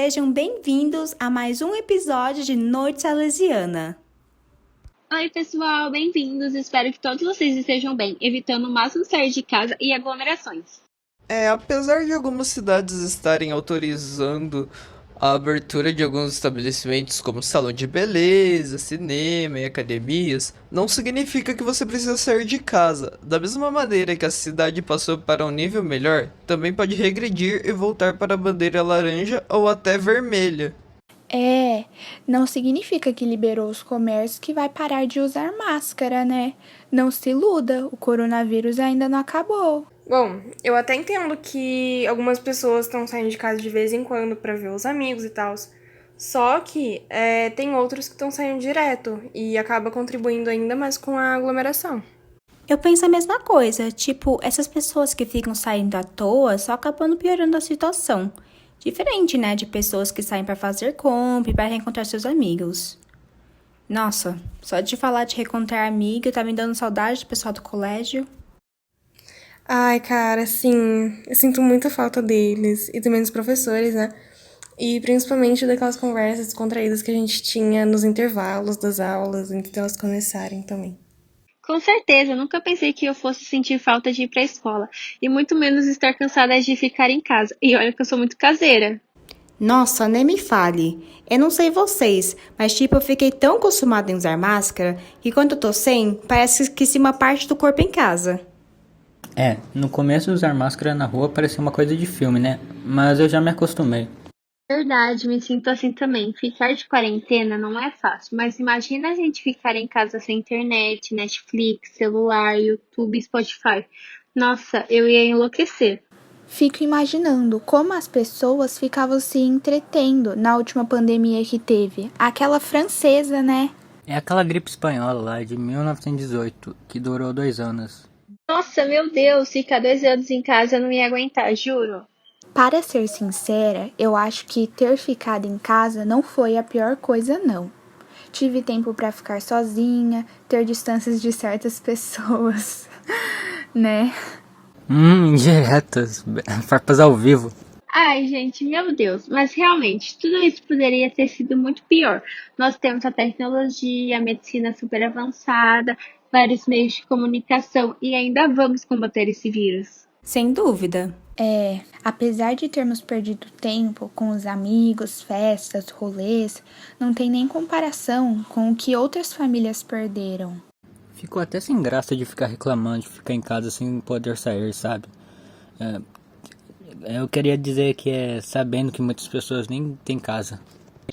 Sejam bem-vindos a mais um episódio de Noite Salesiana. Oi, pessoal, bem-vindos. Espero que todos vocês estejam bem, evitando o máximo sair de casa e aglomerações. Apesar de algumas cidades estarem autorizando a abertura de alguns estabelecimentos como salão de beleza, cinema e academias, não significa que você precisa sair de casa. Da mesma maneira que a cidade passou para um nível melhor, também pode regredir e voltar para a bandeira laranja ou até vermelha. Não significa que liberou os comércios que vai parar de usar máscara, né? Não se iluda, o coronavírus ainda não acabou. Bom, eu até entendo que algumas pessoas estão saindo de casa de vez em quando pra ver os amigos e tal. Só que tem outros que estão saindo direto e acaba contribuindo ainda mais com a aglomeração. Eu penso a mesma coisa, tipo, essas pessoas que ficam saindo à toa só acabando piorando a situação. Diferente, né, de pessoas que saem para fazer compra e para reencontrar seus amigos. Nossa, só de falar de reencontrar amigo tá me dando saudade do pessoal do colégio. Ai, cara, sim, eu sinto muita falta deles e também dos professores, né? E principalmente daquelas conversas descontraídas que a gente tinha nos intervalos das aulas, antes delas começarem também. Com certeza, nunca pensei que eu fosse sentir falta de ir pra escola, e muito menos estar cansada de ficar em casa. E olha que eu sou muito caseira. Nossa, nem me fale. Eu não sei vocês, mas tipo, eu fiquei tão acostumada em usar máscara que quando eu tô sem, parece que esqueci uma parte do corpo em casa. No começo usar máscara na rua parecia uma coisa de filme, né? Mas eu já me acostumei. Verdade, me sinto assim também. Ficar de quarentena não é fácil, mas imagina a gente ficar em casa sem internet, Netflix, celular, YouTube, Spotify. Nossa, eu ia enlouquecer. Fico imaginando como as pessoas ficavam se entretendo na última pandemia que teve. Aquela francesa, né? É aquela gripe espanhola lá de 1918, que durou 2 anos. Nossa, meu Deus, ficar 2 anos em casa eu não ia aguentar, juro. Para ser sincera, eu acho que ter ficado em casa não foi a pior coisa, não. Tive tempo para ficar sozinha, ter distâncias de certas pessoas, né? Indiretas, farpas ao vivo. Ai, gente, meu Deus, mas realmente, tudo isso poderia ter sido muito pior. Nós temos a tecnologia, a medicina super avançada, vários meios de comunicação e ainda vamos combater esse vírus. Sem dúvida. Apesar de termos perdido tempo com os amigos, festas, rolês, não tem nem comparação com o que outras famílias perderam. Ficou até sem graça de ficar reclamando, de ficar em casa sem poder sair, sabe? Eu queria dizer que sabendo que muitas pessoas nem têm casa.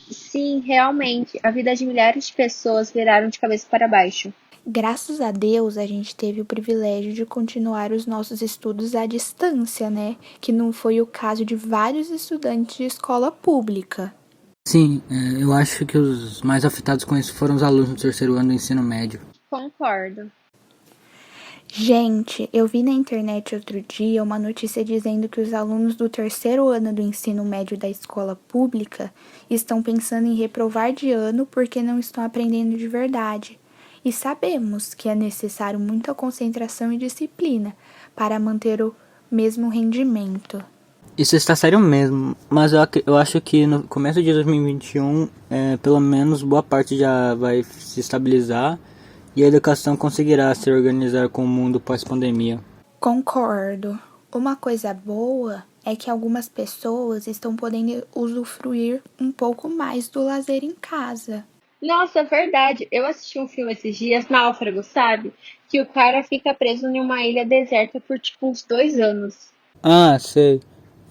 Sim, realmente, a vida de milhares de pessoas viraram de cabeça para baixo. Graças a Deus, a gente teve o privilégio de continuar os nossos estudos à distância, né? Que não foi o caso de vários estudantes de escola pública. Sim, eu acho que os mais afetados com isso foram os alunos do terceiro ano do ensino médio. Concordo. Gente, eu vi na internet outro dia uma notícia dizendo que os alunos do terceiro ano do ensino médio da escola pública estão pensando em reprovar de ano porque não estão aprendendo de verdade. E sabemos que é necessário muita concentração e disciplina para manter o mesmo rendimento. Isso está sério mesmo, mas eu acho que no começo de 2021, pelo menos boa parte já vai se estabilizar e a educação conseguirá se organizar com o mundo pós-pandemia. Concordo. Uma coisa boa é que algumas pessoas estão podendo usufruir um pouco mais do lazer em casa. Nossa, verdade. Eu assisti um filme esses dias, Náufrago, sabe? Que o cara fica preso em uma ilha deserta por tipo uns 2 anos. Ah, sei.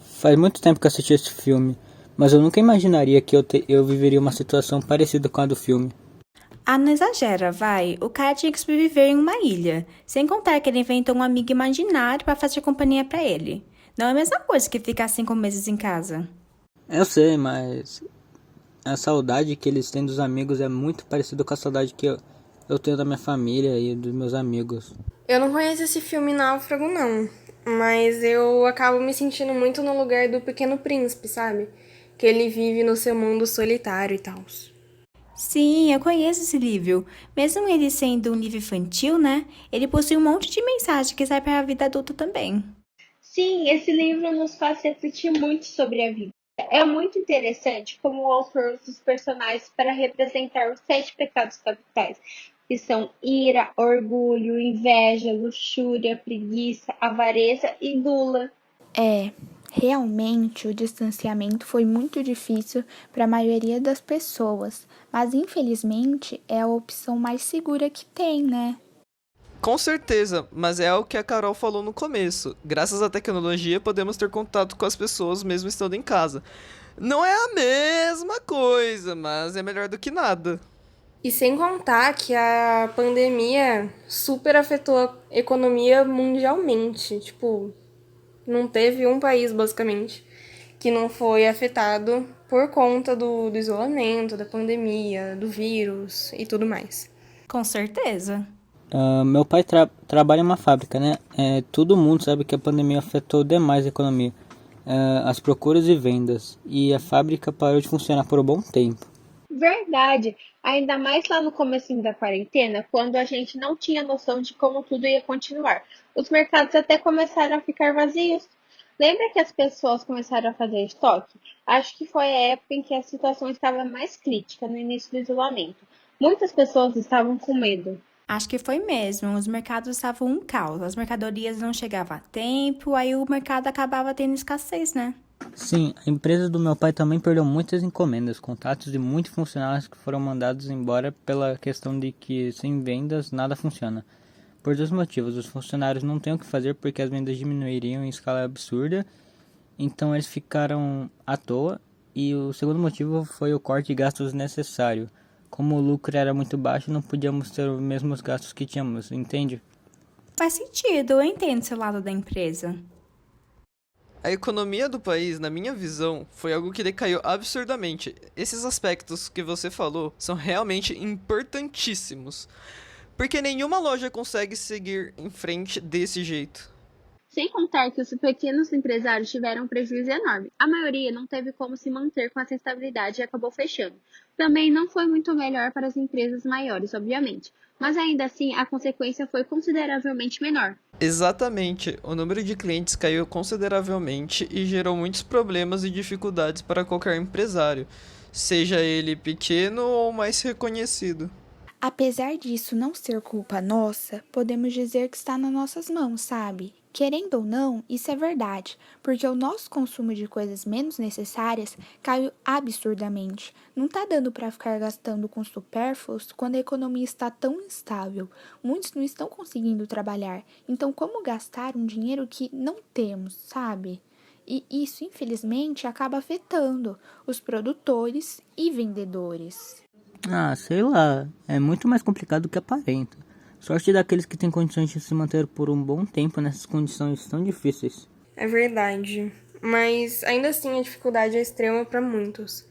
Faz muito tempo que assisti esse filme, mas eu nunca imaginaria que eu viveria uma situação parecida com a do filme. Ah, não exagera, vai. O cara tinha que sobreviver em uma ilha. Sem contar que ele inventou um amigo imaginário para fazer companhia para ele. Não é a mesma coisa que ficar 5 meses em casa. Eu sei, mas a saudade que eles têm dos amigos é muito parecida com a saudade que eu tenho da minha família e dos meus amigos. Eu não conheço esse filme Náufrago, não. Mas eu acabo me sentindo muito no lugar do Pequeno Príncipe, sabe? Que ele vive no seu mundo solitário e tal. Sim, eu conheço esse livro. Mesmo ele sendo um livro infantil, né? Ele possui um monte de mensagem que sai para a vida adulta também. Sim, esse livro nos faz refletir muito sobre a vida. É muito interessante como o autor usa os personagens para representar os 7 pecados capitais, que são ira, orgulho, inveja, luxúria, preguiça, avareza e gula. É, realmente o distanciamento foi muito difícil para a maioria das pessoas, mas infelizmente é a opção mais segura que tem, né? Com certeza, mas é o que a Carol falou no começo. Graças à tecnologia, podemos ter contato com as pessoas mesmo estando em casa. Não é a mesma coisa, mas é melhor do que nada. E sem contar que a pandemia super afetou a economia mundialmente. Tipo, não teve um país, basicamente, que não foi afetado por conta do isolamento, da pandemia, do vírus e tudo mais. Com certeza. Meu pai trabalha em uma fábrica, né? Todo mundo sabe que a pandemia afetou demais a economia, as procuras e vendas, e a fábrica parou de funcionar por um bom tempo. Verdade, ainda mais lá no comecinho da quarentena, quando a gente não tinha noção de como tudo ia continuar. Os mercados até começaram a ficar vazios. Lembra que as pessoas começaram a fazer estoque? Acho que foi a época em que a situação estava mais crítica, no início do isolamento. Muitas pessoas estavam com medo. Acho que foi mesmo. Os mercados estavam um caos. As mercadorias não chegavam a tempo, aí o mercado acabava tendo escassez, né? Sim, a empresa do meu pai também perdeu muitas encomendas, contatos de muitos funcionários que foram mandados embora pela questão de que sem vendas nada funciona. Por dois motivos, os funcionários não têm o que fazer porque as vendas diminuiriam em escala absurda, então eles ficaram à toa, e o segundo motivo foi o corte de gastos necessário. Como o lucro era muito baixo, não podíamos ter os mesmos gastos que tínhamos, entende? Faz sentido, eu entendo esse lado da empresa. A economia do país, na minha visão, foi algo que decaiu absurdamente. Esses aspectos que você falou são realmente importantíssimos, porque nenhuma loja consegue seguir em frente desse jeito. Sem contar que os pequenos empresários tiveram um prejuízo enorme. A maioria não teve como se manter com essa estabilidade e acabou fechando. Também não foi muito melhor para as empresas maiores, obviamente, mas ainda assim a consequência foi consideravelmente menor. Exatamente, o número de clientes caiu consideravelmente e gerou muitos problemas e dificuldades para qualquer empresário, seja ele pequeno ou mais reconhecido. Apesar disso não ser culpa nossa, podemos dizer que está nas nossas mãos, sabe? Querendo ou não, isso é verdade, porque o nosso consumo de coisas menos necessárias caiu absurdamente. Não tá dando para ficar gastando com supérfluos quando a economia está tão instável. Muitos não estão conseguindo trabalhar, então como gastar um dinheiro que não temos, sabe? E isso, infelizmente, acaba afetando os produtores e vendedores. Ah, sei lá, é muito mais complicado do que aparenta. Sorte daqueles que têm condições de se manter por um bom tempo nessas condições tão difíceis. É verdade. Mas ainda assim a dificuldade é extrema para muitos.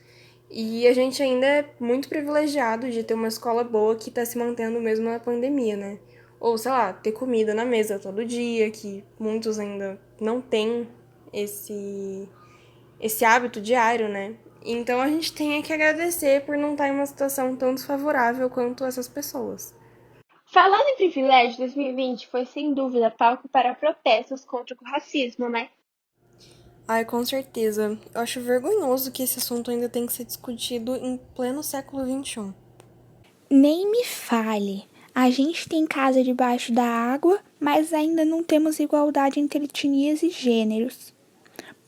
E a gente ainda é muito privilegiado de ter uma escola boa que tá se mantendo mesmo na pandemia, né? Ou, sei lá, ter comida na mesa todo dia, que muitos ainda não têm esse hábito diário, né? Então a gente tem que agradecer por não estar em uma situação tão desfavorável quanto essas pessoas. Falando em privilégio, 2020 foi sem dúvida palco para protestos contra o racismo, né? Ai, com certeza. Eu acho vergonhoso que esse assunto ainda tem que ser discutido em pleno século XXI. Nem me fale. A gente tem casa debaixo da água, mas ainda não temos igualdade entre etnias e gêneros.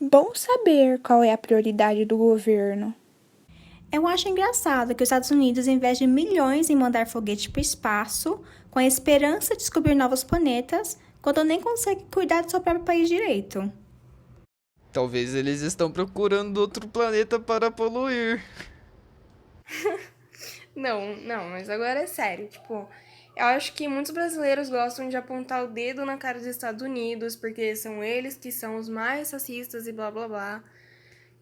Bom saber qual é a prioridade do governo. Eu acho engraçado que os Estados Unidos investem milhões em mandar foguete para o espaço, com a esperança de descobrir novos planetas, quando nem consegue cuidar do seu próprio país direito. Talvez eles estão procurando outro planeta para poluir. Não, mas agora é sério. Tipo, eu acho que muitos brasileiros gostam de apontar o dedo na cara dos Estados Unidos, porque são eles que são os mais racistas e blá blá blá.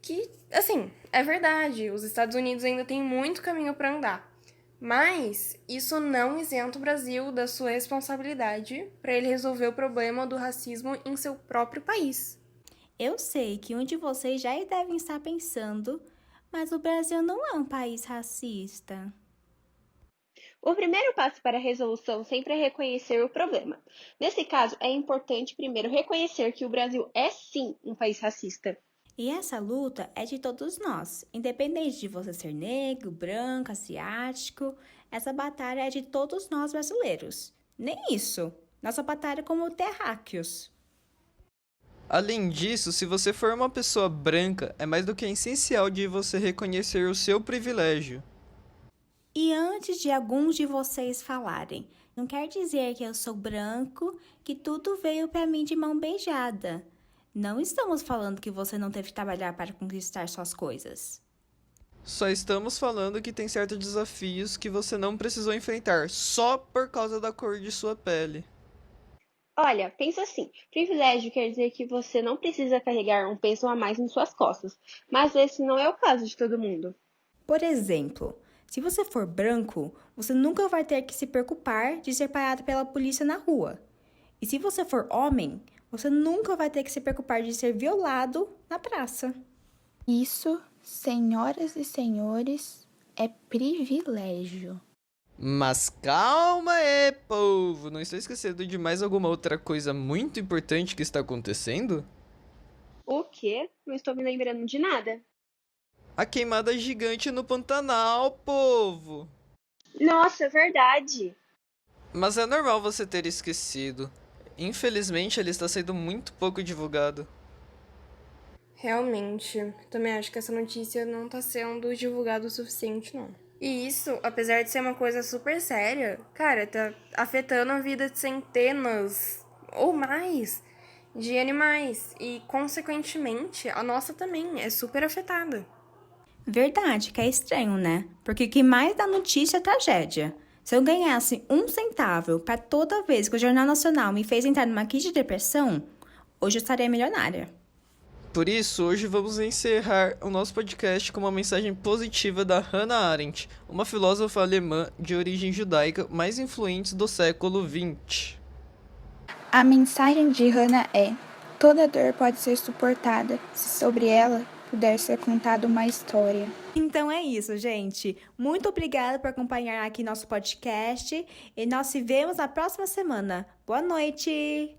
Que, assim, é verdade, os Estados Unidos ainda têm muito caminho para andar. Mas isso não isenta o Brasil da sua responsabilidade para ele resolver o problema do racismo em seu próprio país. Eu sei que um de vocês já devem estar pensando, mas o Brasil não é um país racista. O primeiro passo para a resolução sempre é reconhecer o problema. Nesse caso, é importante primeiro reconhecer que o Brasil é sim um país racista. E essa luta é de todos nós, independente de você ser negro, branco, asiático, essa batalha é de todos nós brasileiros. Nem isso, nossa batalha é como terráqueos. Além disso, se você for uma pessoa branca, é mais do que essencial de você reconhecer o seu privilégio. E antes de alguns de vocês falarem, não quer dizer que eu sou branco, que tudo veio para mim de mão beijada. Não estamos falando que você não teve que trabalhar para conquistar suas coisas. Só estamos falando que tem certos desafios que você não precisou enfrentar só por causa da cor de sua pele. Olha, pensa assim, privilégio quer dizer que você não precisa carregar um peso a mais em suas costas, mas esse não é o caso de todo mundo. Por exemplo, se você for branco, você nunca vai ter que se preocupar de ser parado pela polícia na rua. E se você for homem, você nunca vai ter que se preocupar de ser violado na praça. Isso, senhoras e senhores, é privilégio. Mas calma aí, povo! Não estou esquecendo de mais alguma outra coisa muito importante que está acontecendo? O quê? Não estou me lembrando de nada. A queimada gigante no Pantanal, povo! Nossa, verdade! Mas é normal você ter esquecido. Infelizmente, ele está sendo muito pouco divulgado. Realmente, também acho que essa notícia não tá sendo divulgada o suficiente, não. E isso, apesar de ser uma coisa super séria, cara, tá afetando a vida de centenas ou mais de animais. E, consequentemente, a nossa também é super afetada. Verdade, que é estranho, né? Porque o que mais dá notícia é tragédia. Se eu ganhasse 1 centavo para toda vez que o Jornal Nacional me fez entrar numa crise de depressão, hoje eu estaria milionária. Por isso, hoje vamos encerrar o nosso podcast com uma mensagem positiva da Hannah Arendt, uma filósofa alemã de origem judaica mais influente do século XX. A mensagem de Hannah é: toda dor pode ser suportada se sobre ela puder ser contada uma história. Então é isso, gente. Muito obrigada por acompanhar aqui nosso podcast e nós se vemos na próxima semana. Boa noite!